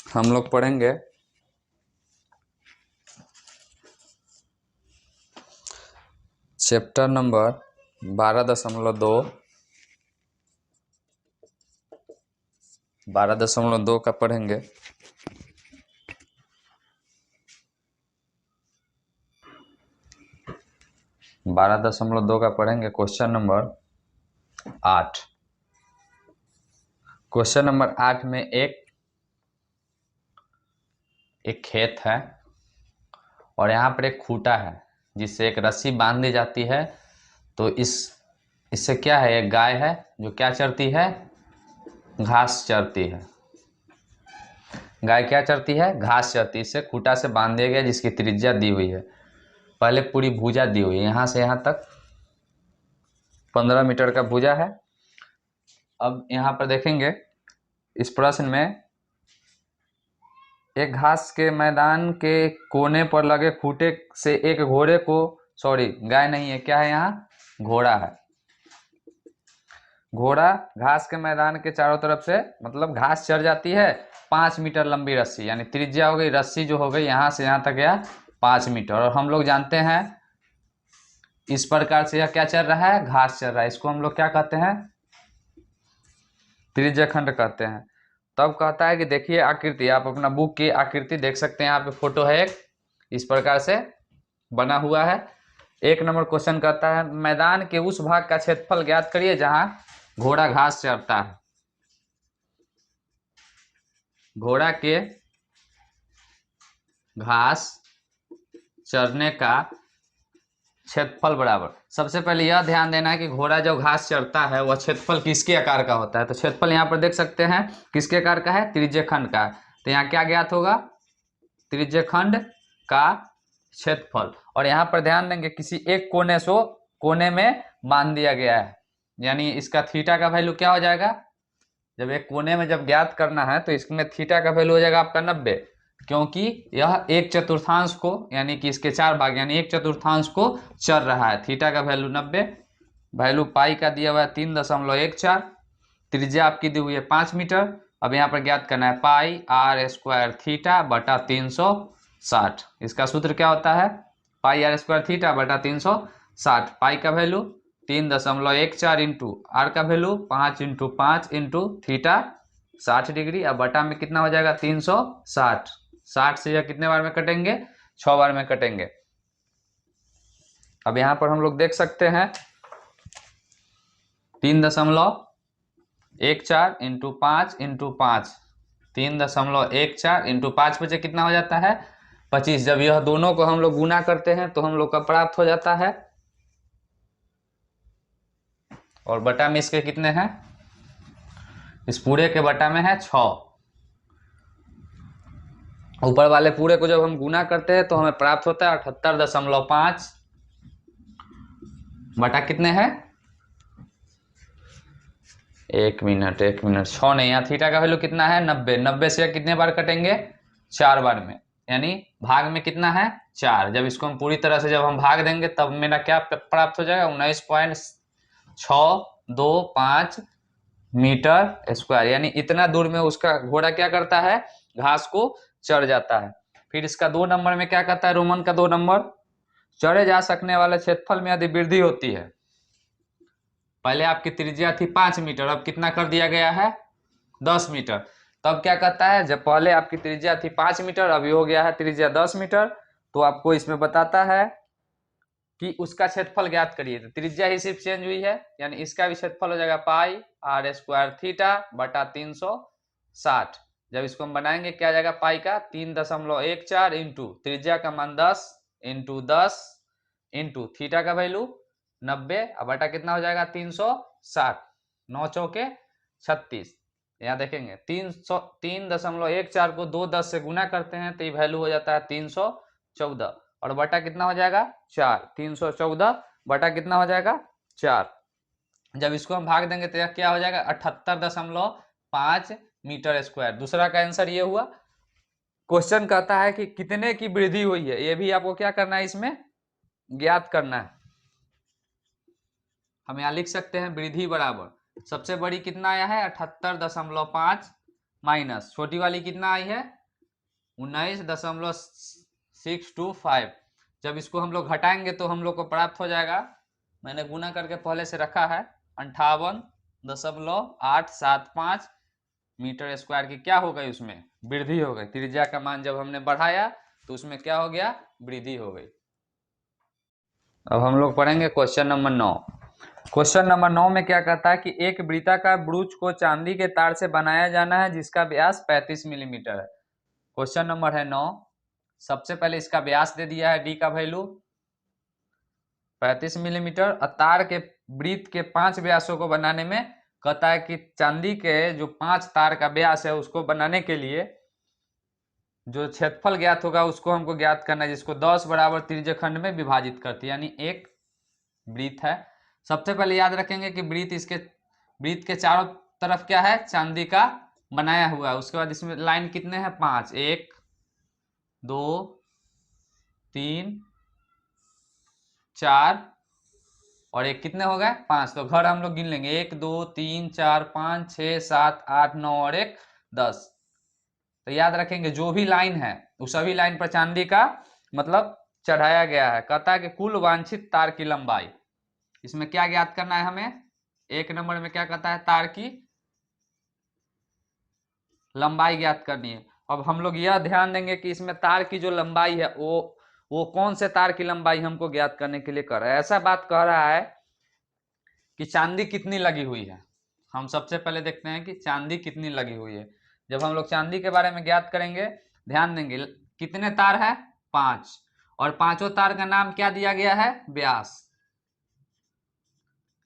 हम लोग पढ़ेंगे चैप्टर नंबर 12.2 का पढ़ेंगे। Question number 8। क्वेश्चन नंबर 8 में एक खेत है और यहाँ पर एक खूंटा है जिससे एक रस्सी बांध दी जाती है। तो इससे क्या है, एक गाय है जो क्या चरती है, घास चरती है। गाय क्या चरती है, घास चरती है। इससे खूंटा से बांध दिया गया जिसकी त्रिज्या दी हुई है। पहले पूरी भुजा दी हुई है, यहाँ से यहाँ तक 15 मीटर का भुजा है। अब यहाँ पर देखेंगे इस प्रश्न में एक घास के मैदान के कोने पर लगे खूंटे से एक घोड़े को, सॉरी गाय नहीं है, क्या है यहाँ, घोड़ा है। घोड़ा घास के मैदान के चारों तरफ से मतलब घास चर जाती है। 5 मीटर लंबी रस्सी, यानी त्रिज्या हो गई रस्सी जो हो गई यहाँ से यहाँ तक गया 5 मीटर। और हम लोग जानते हैं इस प्रकार से यह क्या चल रहा है, घास चल रहा है। इसको हम लोग क्या कहते हैं, त्रिज्या खंड कहते हैं। तब कहता है कि देखिए आकृति, आप अपना बुक की आकृति देख सकते हैं, यहाँ पे फोटो है एक, इस प्रकार से बना हुआ है। 1 नंबर क्वेश्चन कहता है मैदान के उस भाग का क्षेत्रफल ज्ञात करिए जहां घोड़ा घास चरता है। घोड़ा के घास चरने का क्षेत्रफल बराबर, सबसे पहले यह ध्यान देना है कि घोड़ा जब घास चरता है वह क्षेत्रफल किसके आकार का होता है। तो क्षेत्रफल यहाँ पर देख सकते हैं किसके आकार का है, त्रिज्यखंड का। तो यहाँ क्या ज्ञात होगा, त्रिज्यखंड का क्षेत्रफल। और यहाँ पर ध्यान देंगे किसी एक कोने में बांध दिया गया है, यानी इसका थीटा का वैल्यू क्या हो जाएगा, जब एक कोने में जब ज्ञात करना है तो इसमें थीटा का वैल्यू हो जाएगा आपका 90, क्योंकि यह 1/4 को, यानी कि इसके 4 भाग यानी 1/4 को चल रहा है। थीटा का वैल्यू 90, वैल्यू पाई का दिया हुआ है 3.14, त्रिज्या आपकी दी हुई है 5 मीटर। अब यहाँ पर ज्ञात करना है पाई r स्क्वायर थीटा बटा 360। इसका सूत्र क्या होता है, पाई r स्क्वायर थीटा बटा 360। पाई का वैल्यू 3.14 इंटू आर का value 5 into 5 into theta 60 degree. अब बटा में कितना हो जाएगा 360। 60 से यह कितने बार में कटेंगे, 6 बार में कटेंगे। अब यहाँ पर हम लोग देख सकते हैं 3.14 इंटू 5 इंटू 5, 3.14 इंटू 5 बचे कितना हो जाता है 25। जब यह दोनों को हम लोग गुना करते हैं तो हम लोग का प्राप्त हो जाता है, और बटा में इसके कितने हैं, इस पूरे के बटा में है 6। ऊपर वाले पूरे को जब हम गुना करते हैं तो हमें प्राप्त होता है 78.5 बटा कितने हैं, 1 मिनट 6 नहीं, यहाँ थीटा का वैल्यू कितना है 90। 90 से कितने बार कटेंगे, 4 बार में, यानी भाग में कितना है 4। जब इसको हम पूरी तरह से जब हम भाग देंगे तब मेरा क्या प्राप्त हो जाएगा 19.625 मीटर स्क्वायर, यानी इतना दूर में उसका घोड़ा क्या करता है, घास को चढ़ जाता है। फिर इसका 2 नंबर में क्या कहता है, रोमन का 2 नंबर, चढ़े जा सकने वाले क्षेत्रफल में यदि वृद्धि होती है, पहले आपकी त्रिज्या थी 5 मीटर, अब कितना कर दिया गया है 10 मीटर। तब क्या कहता है, जब पहले आपकी त्रिज्या थी 5 मीटर अभी हो गया है त्रिज्या 10 मीटर, तो आपको इसमें बताता है कि उसका क्षेत्रफल ज्ञात करिए। तो त्रिज्या ही सिर्फ चेंज हुई है, यानी इसका भी क्षेत्रफल हो जाएगा पाई r स्क्वायर थीटा बटा 360। जब इसको हम बनाएंगे क्या आ जाएगा, पाई का 3.14 इंटू त्रिज्या का मान 10 इंटू 10 इंटू थीटा का वैल्यू 90, अब बटा कितना हो जाएगा 360, 9 चौके 36। यहाँ देखेंगे 3.14 को 2 10 से गुना करते हैं तो ये वैल्यू हो जाता है 314, और बटा कितना हो जाएगा 4, 314 बटा कितना हो जाएगा 4। जब इसको हम भाग देंगे तो यह क्या हो जाएगा 78.5 मीटर स्क्वायर। दूसरा का आंसर ये हुआ। क्वेश्चन कहता है कि कितने की वृद्धि हुई है, ये भी आपको क्या करना है, इसमें ज्ञात करना है। हम यहाँ लिख सकते हैं वृद्धि बराबर सबसे बड़ी कितना आया है 78.5 माइनस छोटी वाली कितना आई है 19.625। जब इसको हम लोग घटाएंगे तो हम लोग को प्राप्त हो जाएगा, मैंने गुना करके पहले से रखा है, 58.875 मीटर स्क्वायर की क्या हो गई, उसमें वृद्धि हो गई। त्रिज्या का मान जब हमने बढ़ाया तो उसमें क्या हो गया, वृद्धि हो गई। अब हम लोग पढ़ेंगे क्वेश्चन नंबर 9। क्वेश्चन नंबर 9 में क्या कहता है कि एक वृत्ताकार ब्रूच को चांदी के तार से बनाया जाना है जिसका व्यास 35 मिलीमीटर है। क्वेश्चन नंबर है 9। सबसे पहले इसका व्यास दे दिया है, डी का वैल्यू 35 मिलीमीटर, और तार के वृत्त के 5 व्यासों को बनाने में कहता है कि चांदी के जो 5 तार का व्यास है उसको बनाने के लिए जो क्षेत्रफल ज्ञात होगा उसको हमको ज्ञात करना है, जिसको 10 बराबर त्रिज्यखंड में विभाजित करती है, यानी एक वृत्त है। सबसे पहले याद रखेंगे कि वृत्त के चारों तरफ क्या है, चांदी का बनाया हुआ है। उसके बाद इसमें लाइन कितने हैं, 5, 1 2 3 4 और एक कितने हो गए, 5। तो घर हम लोग गिन लेंगे, 1 2 3 4 5 6 7 8 9 और एक 10। तो याद रखेंगे जो भी लाइन है उस सभी लाइन पर चांदी का मतलब चढ़ाया गया है। कहता है कि कुल वांछित तार की लंबाई, इसमें क्या ज्ञात करना है हमें, एक नंबर में क्या कहता है, तार की लंबाई ज्ञात करनी है। अब हम लोग यह ध्यान देंगे कि इसमें तार की जो लंबाई है वो कौन से तार की लंबाई हमको ज्ञात करने के लिए कर रहा है। ऐसा बात कह रहा है कि चांदी कितनी लगी हुई है। हम सबसे पहले देखते हैं कि चांदी कितनी लगी हुई है। जब हम लोग चांदी के बारे में ज्ञात करेंगे, ध्यान देंगे कितने तार है, 5, और पांचों तार का नाम क्या दिया गया है, व्यास।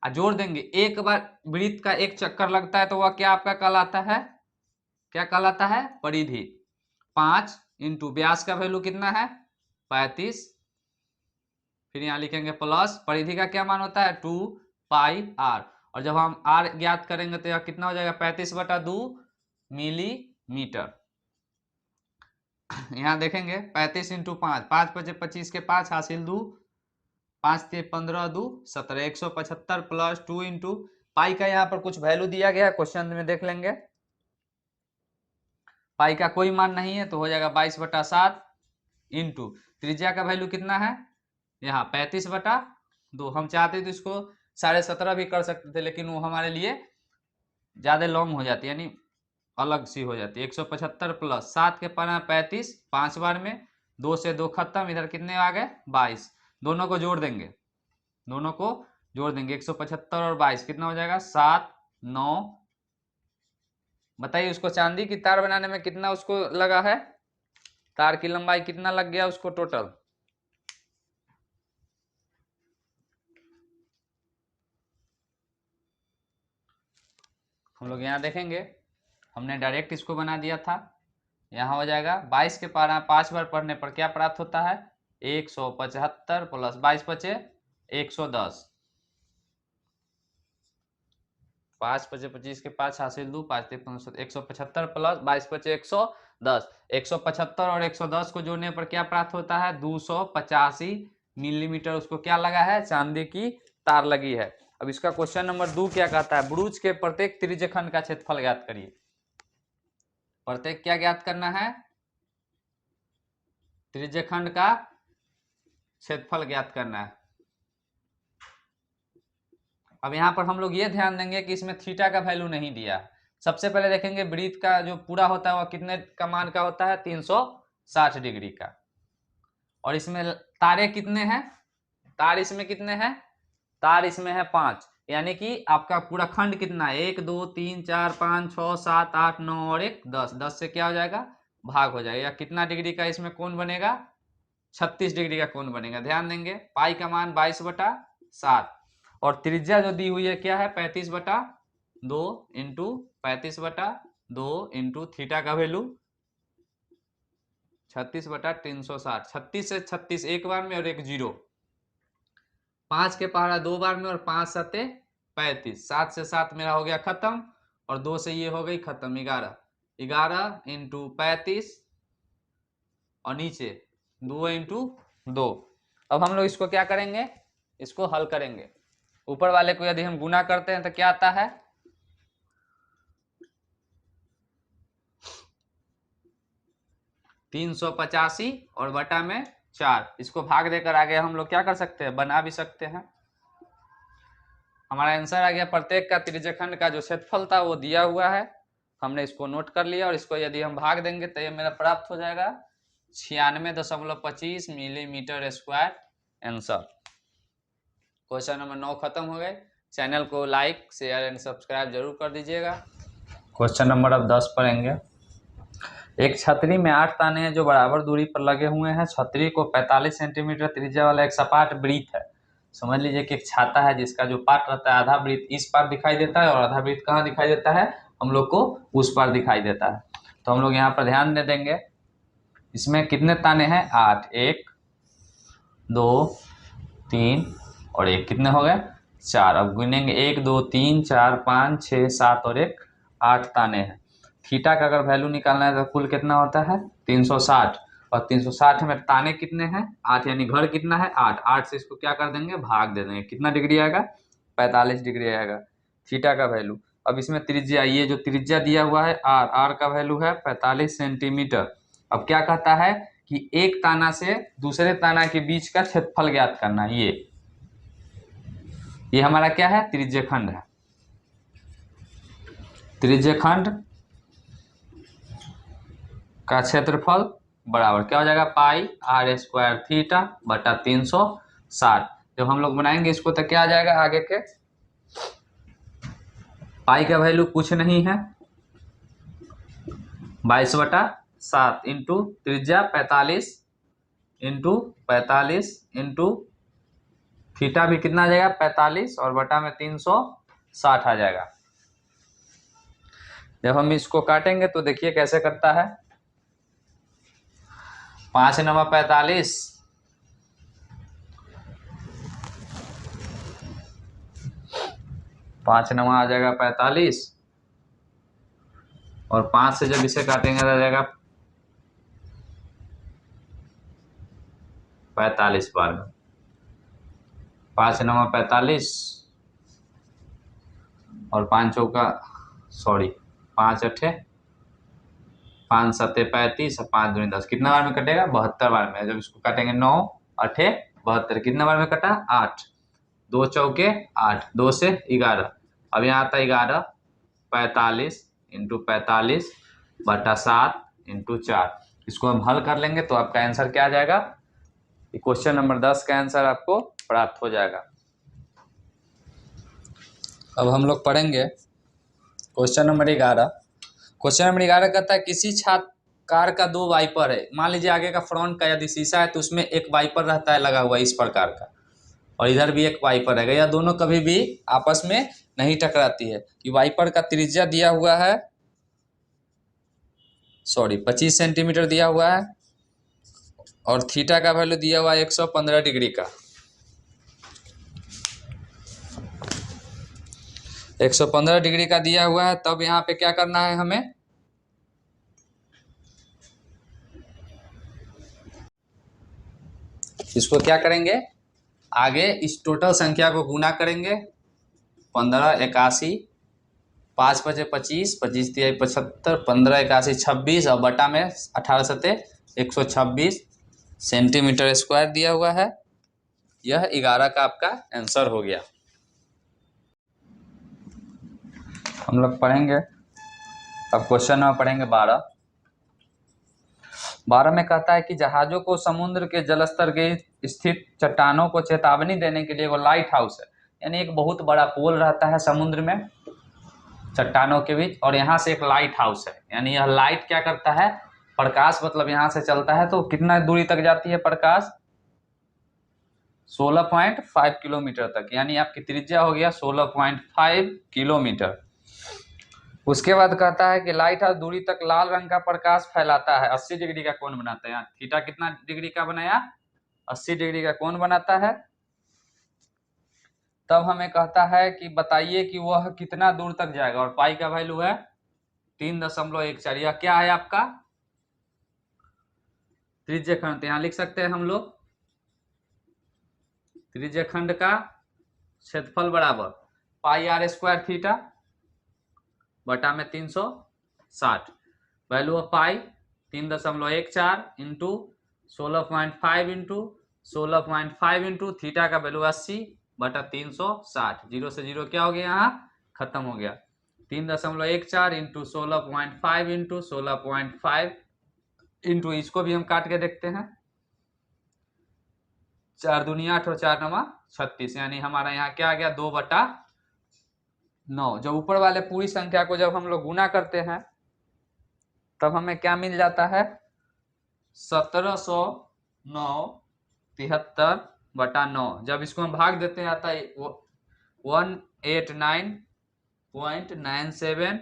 जोड़ देंगे, एक बार वृत्त का एक चक्कर लगता है तो वह क्या आपका कहलाता है, क्या कहलाता है, परिधि। 5 इंटू व्यास का वैल्यू कितना है, 35, फिर यहाँ लिखेंगे प्लस परिधि का क्या मान होता है, 2 पाई आर, और जब हम आर ज्ञात करेंगे तो यह कितना हो जाएगा, 35/2 मिलीमीटर। यहाँ देखेंगे 35 इंटू 5, 5 × 25 के 5 हासिल 2, 5 × 15 2 17, 175 प्लस 2 इंटू पाई का यहाँ पर कुछ वैल्यू दिया गया है, क्वेश्चन में देख लेंगे। पाई का कोई मान नहीं है तो हो जाएगा 22/7 इंटू त्रिज्या का वैल्यू कितना है, यहाँ 35/2। हम चाहते तो इसको 17.5 भी कर सकते थे, लेकिन वो हमारे लिए ज्यादा लॉन्ग हो जाती है, यानी अलग सी हो जाती है। 175 प्लस 7 के 35, 5 बार में 2 से 2 खत्म, इधर कितने आ गए, 22। दोनों को जोड़ देंगे, दोनों को जोड़ देंगे, 175 और 22 कितना हो जाएगा, 7 9। बताइए उसको चांदी की तार बनाने में कितना उसको लगा है, तार की लंबाई कितना लग गया उसको टोटल। हम लोग यहाँ देखेंगे, हमने डायरेक्ट इसको बना दिया था। यहाँ हो जाएगा 22 के पारा 5 बार पढ़ने पर क्या प्राप्त होता है, 175 प्लस 22 बचे 110, 5 बचे 25 के 5 हासिल 2, 5 3 15 175 प्लस 22 बचे 110। 175 और 110 को जोड़ने पर क्या प्राप्त होता है, 285 मिलीमीटर उसको क्या लगा है, चांदी की तार लगी है। अब इसका क्वेश्चन नंबर 2 क्या कहता है, ब्रूच के प्रत्येक त्रिज्यखंड का क्षेत्रफल ज्ञात करिए। प्रत्येक क्या ज्ञात करना है, त्रिज्यखंड का क्षेत्रफल ज्ञात करना है। अब यहाँ पर हम लोग ये ध्यान देंगे कि इसमें थीटा का वैल्यू नहीं दिया। सबसे पहले देखेंगे वृत्त का जो पूरा होता है वह कितने का मान का होता है, 360 डिग्री का, और इसमें तारे कितने हैं, तार इसमें कितने हैं, तार इसमें है 5, यानी कि आपका पूरा खंड कितना है, 1 2 3 4 5 6 7 8 9 और एक 10, 10 से क्या हो जाएगा, भाग हो जाएगा। या कितना डिग्री का इसमें कोण बनेगा, 36 डिग्री का कोण बनेगा। ध्यान देंगे पाई का मान 22/7, और त्रिज्या जो दी हुई है क्या है, 35/2 इंटू 35/2 इंटू थीटा का वैल्यू 36/360, 36 से 36 एक बार में और एक 0, 5 के पहाड़ा 2 बार में और 5 7 35, 7 से 7 मेरा हो गया खत्म, और 2 से ये हो गई खत्म, 11, 11 इंटू 35 और नीचे 2 इंटू 2। अब हम लोग इसको क्या करेंगे, इसको हल करेंगे। ऊपर वाले को यदि हम गुना करते हैं तो क्या आता है, 385 और बटा में 4। इसको भाग देकर आगे हम लोग क्या कर सकते हैं, बना भी सकते हैं। हमारा आंसर आ गया। प्रत्येक का त्रिज्यखंड का जो क्षेत्रफल था वो दिया हुआ है, हमने इसको नोट कर लिया और इसको यदि हम भाग देंगे तो ये मेरा प्राप्त हो जाएगा 96.25 millimetre square answer. Question number 9 खत्म हो गए। चैनल को लाइक शेयर एंड सब्सक्राइब जरूर कर दीजिएगा। क्वेश्चन नंबर अब 10 पढ़ेंगे। एक छतरी में 8 ताने हैं जो बराबर दूरी पर लगे हुए हैं। छतरी को 45 सेंटीमीटर त्रिज्या वाला एक सपाट वृत्त है। समझ लीजिए कि एक छाता है जिसका जो पार्ट रहता है, आधा वृत्त इस पार दिखाई देता है और आधा वृत्त कहाँ दिखाई देता है, हम लोग को उस पार दिखाई देता है। तो हम लोग यहाँ पर ध्यान दे देंगे। इसमें कितने ताने हैं, 8। 1 2 3 और 1, कितने हो गए, 4। अब गिनेंगे 1 2 3 4 5 6 7 और 1, 8 ताने हैं। थीटा का अगर वैल्यू निकालना है तो कुल कितना होता है, 360। और 360 में ताने कितने हैं, 8, यानी घर कितना है, 8। 8 से इसको क्या कर देंगे, भाग दे देंगे। कितना डिग्री आएगा, 45 डिग्री आएगा थीटा का वैल्यू। अब इसमें त्रिज्या, ये जो त्रिज्या दिया हुआ है आर, आर का वैल्यू है 45 सेंटीमीटर। अब क्या कहता है कि एक ताना से दूसरे ताना के बीच का क्षेत्रफल ज्ञात करना। ये हमारा क्या है, त्रिज्यखंड है। त्रिज्यखंड का क्षेत्रफल बराबर क्या हो जाएगा, पाई आर स्क्वायर थीटा बटा 360। जब हम लोग बनाएंगे इसको तो क्या आ जाएगा आगे के, पाई का वैल्यू कुछ नहीं है 22/7 इंटू त्रिज्या 45 इंटू 45 इंटू थीटा भी कितना आ जाएगा 45 और बटा में 360 आ जाएगा। जब हम इसको काटेंगे तो देखिए कैसे करता है। 5 9 45, 5 9 आ जाएगा 45 और 5 से जब इसे काटेंगे तो आ जाएगा 45 बार में। 5 9 45 और 5 चौका 5 8 5 7 35 और 5 2 10, कितना बार में कटेगा, 72 बार में। जब इसको काटेंगे 9 8 72, कितना बार में कटा, 8। 2 चौके 8, 2 से 11। अब यहाँ आता है 11, 45 इंटू 45 बटा 7 इंटू 4। इसको हम हल कर लेंगे तो आपका आंसर क्या आ जाएगा, क्वेश्चन नंबर 10 का आंसर आपको प्राप्त हो जाएगा। अब हम लोग पढ़ेंगे क्वेश्चन नंबर 11। क्वेश्चन नंबर 11 कहता है किसी छात्र कार का 2 वाइपर है। मान लीजिए आगे का फ्रंट का यदि शीशा है तो उसमें एक वाइपर रहता है लगा हुआ इस प्रकार का, और इधर भी एक वाइपर है। यह दोनों कभी भी आपस में नहीं टकराती है। कि वाइपर का त्रिज्या दिया हुआ है 25 सेंटीमीटर दिया हुआ है और थीटा का वैल्यू दिया हुआ है 115 डिग्री का। 115 डिग्री का दिया हुआ है। तब यहाँ पे क्या करना है हमें, इसको क्या करेंगे, आगे इस टोटल संख्या को गुना करेंगे। 15 81 5 5 25 25 3 75 15 81 26 और बटा में 18 7 126 सेंटीमीटर स्क्वायर दिया हुआ है। यह 11 का आपका आंसर हो गया। हम लोग पढ़ेंगे अब क्वेश्चन नंबर पढ़ेंगे 12। 12 में कहता है कि जहाजों को समुद्र के जलस्तर के स्थित चट्टानों को चेतावनी देने के लिए वो लाइट हाउस है। यानी एक बहुत बड़ा पोल रहता है समुद्र में चट्टानों के बीच, और यहाँ से एक लाइट हाउस है। यानी यह लाइट क्या करता है, प्रकाश मतलब यहाँ से चलता है तो कितना दूरी तक जाती है प्रकाश, 16.5 किलोमीटर तक। यानी आपकी त्रिज्या हो गया 16.5 किलोमीटर। उसके बाद कहता है कि लाइट हाउस दूरी तक लाल रंग का प्रकाश फैलाता है, 80 डिग्री का कोण बनाता है। यहाँ थीटा कितना डिग्री का बनाया, 80 डिग्री का कोण बनाता है। तब हमें कहता है कि बताइए कि वह कितना दूर तक जाएगा, और पाई का वैल्यू है 3.14। यह क्या है आपका त्रिज्यखंड। यहाँ लिख सकते हैं हम लोग त्रिज्यखंड का क्षेत्रफल बराबर पाई आर स्क्वायर थीटा बटा में 360। Value of pi 3.14 into 16.5 into 16.5 into theta का वैल्यू 80/360। 0 से 0 क्या हो गया, यहाँ खत्म हो गया। 3.14 इंटू 16.5 इंटू 16.5 इंटू, इसको भी हम काट के देखते हैं। 4 दूनी 8 और 4 नवा 36, यानी हमारा यहाँ क्या आ गया 2/9। जब ऊपर वाले पूरी संख्या को जब हम लोग गुना करते हैं तब हमें क्या मिल जाता है 1709/9। जब इसको हम भाग देते हैं आता है 189.97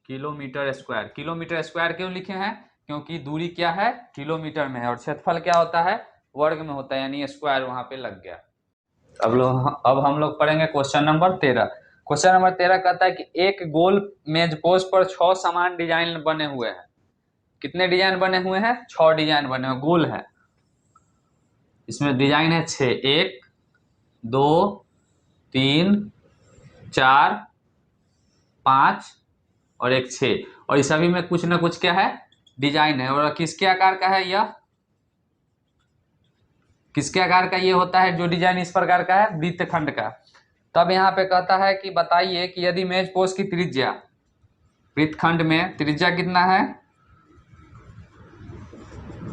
किलोमीटर स्क्वायर। किलोमीटर स्क्वायर क्यों लिखे हैं, क्योंकि दूरी क्या है किलोमीटर में है और क्षेत्रफल क्या होता है वर्ग में होता है, यानी स्क्वायर वहां पे लग गया। अब हम लोग पढ़ेंगे क्वेश्चन नंबर 13। क्वेश्चन नंबर 13 कहता है कि एक गोल मेज पोस्ट पर 6 समान डिजाइन बने हुए हैं। कितने डिजाइन बने हुए हैं, 6 डिजाइन बने हुए, गोल है, इसमें डिजाइन है 6, 1 2 3 4 5 और एक 6, और इस सभी में कुछ ना कुछ क्या है डिजाइन है। और किसके आकार का है यह, किसके आकार का ये होता है जो डिजाइन इस प्रकार का है, वृत्तखंड का। तब यहाँ पे कहता है कि बताइए कि यदि मेज पोस्ट की त्रिज्या, वृत्तखंड में त्रिज्या कितना है,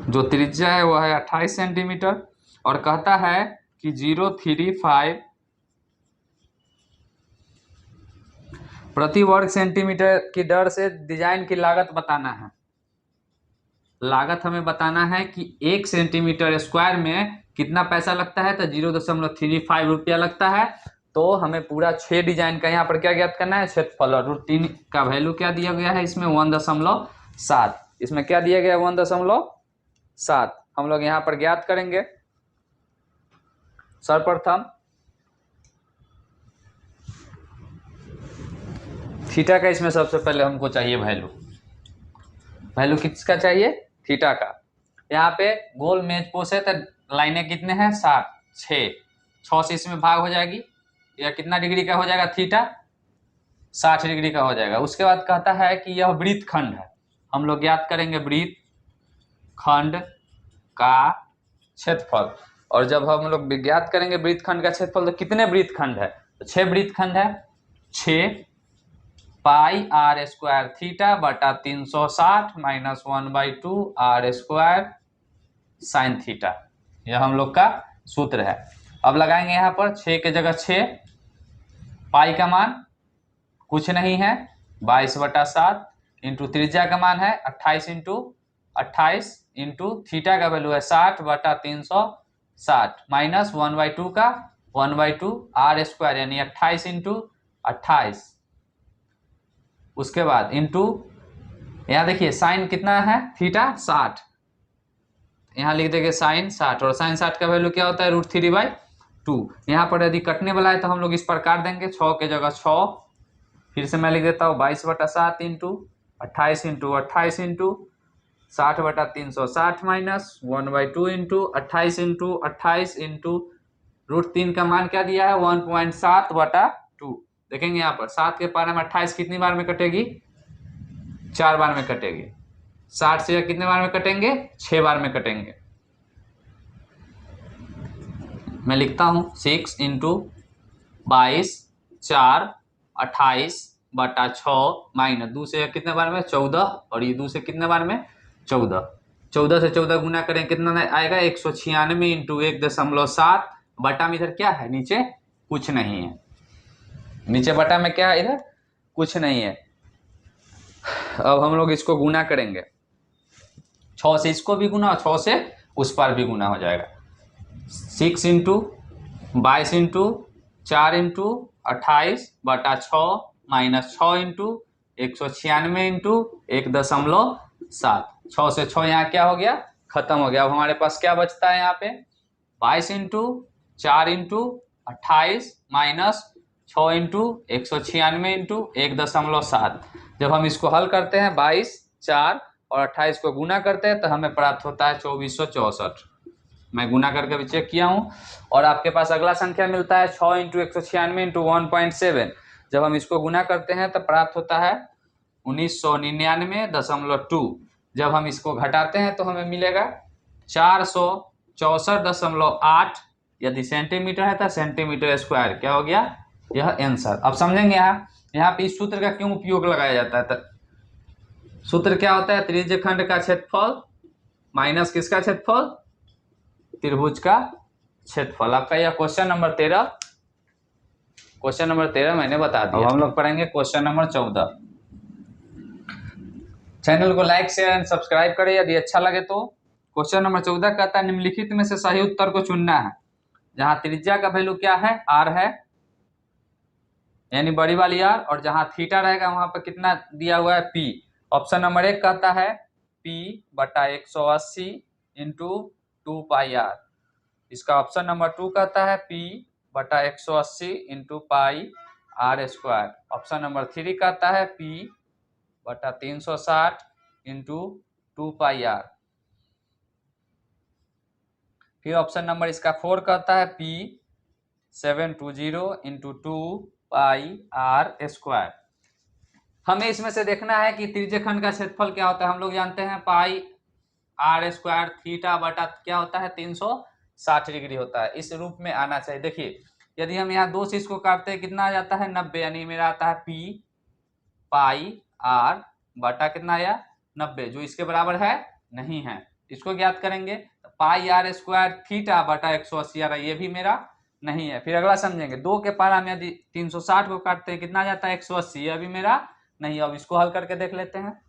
जो त्रिज्या है वह है 28 सेंटीमीटर, और कहता है कि 035 प्रति वर्ग सेंटीमीटर की दर से डिजाइन की लागत बताना है। लागत हमें बताना है कि 1 सेंटीमीटर स्क्वायर में कितना पैसा लगता है, तो 0.35 रुपया लगता है। तो हमें पूरा 6 डिजाइन का यहाँ पर क्या ज्ञात करना है, क्षेत्रफल। और √3 का वैल्यू क्या दिया गया है इसमें 1.7, इसमें क्या दिया गया है 1.7। हम लोग यहाँ पर ज्ञात करेंगे। सर्वप्रथम थीटा का इसमें सबसे पहले हमको चाहिए वैल्यू। वैल्यू किसका चाहिए, थीटा का। यहाँ पे गोल मेज पोस्ट है तो लाइनें कितने हैं 7, 6 से इसमें भाग हो जाएगी, या कितना डिग्री का हो जाएगा थीटा, 60 डिग्री का हो जाएगा। उसके बाद कहता है कि यह वृत्तखंड है, हम लोग ज्ञात करेंगे वृत्तखंड का क्षेत्रफल। और जब हम लोग ज्ञात करेंगे वृत्तखंड का क्षेत्रफल तो कितने वृत्तखंड है, तो 6 वृत्तखंड है। 6 पाई r स्क्वायर थीटा बटा 360 minus 1/2 r square sine theta, यह हम लोग का सूत्र है। अब लगाएंगे यहाँ पर 6 के जगह 6, पाई का मान कुछ नहीं है 22/7 इंटू त्रिज्या का मान है 28 इंटू 28 इंटू थीटा का वैल्यू है 60/360 माइनस 1/2 का 1/2 r स्क्वायर यानी 28 इंटू 28। उसके बाद इंटू यहाँ देखिए साइन कितना है थीटा 60, यहाँ लिख देंगे साइन 60, और साइन 60 का वैल्यू क्या होता है √3/2। यहाँ पर यदि कटने वाला है तो हम लोग इस प्रकार देंगे 6 के जगह 6, फिर से मैं लिख देता हूँ 22/7 into 28 into 28 into 60/360 minus 1/2 into 28 into 28 into √3 का मान क्या दिया है 1.7/2। देखेंगे यहाँ पर 7 के पारे में 28 कितनी बार में कटेगी, 4 बार में कटेगी। 60 से कितने बार में कटेंगे, 6 बार में कटेंगे। मैं लिखता हूँ 6 इंटू 22 4 28/6 माइनस 2 से कितने बार में 14, और ये 2 से कितने बार में 14। 14 से 14 गुना करें कितना आएगा 196 इंटू 1.7 बटा में इधर क्या है नीचे कुछ नहीं है, नीचे बटा में क्या है इधर कुछ नहीं है। अब हम लोग इसको गुना करेंगे, 6 से इसको भी गुना और 6 से उस पर भी गुना हो जाएगा। 6 into 22 into 4 into 28/6 minus 6 into 196 into 1.7। 6 से 6 यहाँ क्या हो गया खत्म हो गया। अब हमारे पास क्या बचता है यहाँ पे 22 into 4 into 28 minus 6 into 196 into 1.7। जब हम इसको हल करते हैं 22 4 और 28 को गुना करते हैं तो हमें प्राप्त होता है 2464। मैं गुना करके भी चेक किया हूँ। और आपके पास अगला संख्या मिलता है 6 इंटू 196 इंटू 1.7। जब हम इसको गुना करते हैं तो प्राप्त होता है 1999.2, जब हम इसको घटाते हैं तो हमें मिलेगा 464.8, यदि सेंटीमीटर है तो सेंटीमीटर स्क्वायर। क्या हो गया? यह आंसर। अब समझेंगे यहाँ पे इस सूत्र का क्यों उपयोग लगाया जाता है। तो सूत्र क्या होता है? त्रिज्य खंड का क्षेत्रफल माइनस किसका क्षेत्रफल? त्रिभुज का क्षेत्रफल। आपका यह क्वेश्चन नंबर 13 मैंने बता दिया। अब हम लोग पढ़ेंगे क्वेश्चन नंबर 14। चैनल को लाइक शेयर एंड सब्सक्राइब करें यदि अच्छा लगे तो। क्वेश्चन नंबर 14 कहता है निम्नलिखित में से सही उत्तर को चुनना है। जहां त्रिज्या का वैल्यू क्या है? r है, यानी बड़ी वाली r, और जहां थीटा रहेगा वहां पर कितना दिया हुआ है? p। ऑप्शन नंबर 1 कहता है p/180 इंटू 2πr। इसका ऑप्शन नंबर 2 कहता है p/180 into πr²। Option number 3 कहता है p/360 इंटू 2πr। फिर ऑप्शन नंबर इसका 4 कहता है p/720 इंटू 2πr²। हमें इसमें से देखना है कि त्रिज्य खंड का क्षेत्रफल क्या होता है। हम लोग जानते हैं πr² थीटा बटा क्या होता है? 360 डिग्री होता है। इस रूप में आना चाहिए। देखिए यदि हम यहाँ 2 से इसको काटते हैं कितना आ जाता है? 90, यानी मेरा आता है p/r बटा कितना आया? 90, जो इसके बराबर है नहीं है। इसको ज्ञात करेंगे तो πr² थीटा बटा 180 आ रहा है, ये भी मेरा नहीं है। फिर अगला समझेंगे, 2 के पारा में यदि 360 को काटते हैं कितना जाता है? 180, यह भी मेरा नहीं। अब इसको हल करके देख लेते हैं।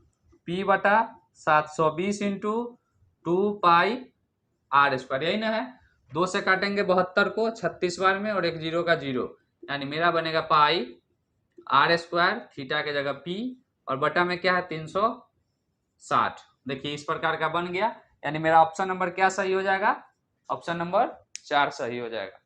p/720 इंटू 2πr², यही ना है। 2 से काटेंगे 72 को 36 बार में और एक 0 का 0, यानी मेरा बनेगा πr², थीटा के जगह p, और बटा में क्या है? 360। देखिए इस प्रकार का बन गया, यानी मेरा ऑप्शन नंबर क्या सही हो जाएगा? ऑप्शन नंबर 4 सही हो जाएगा।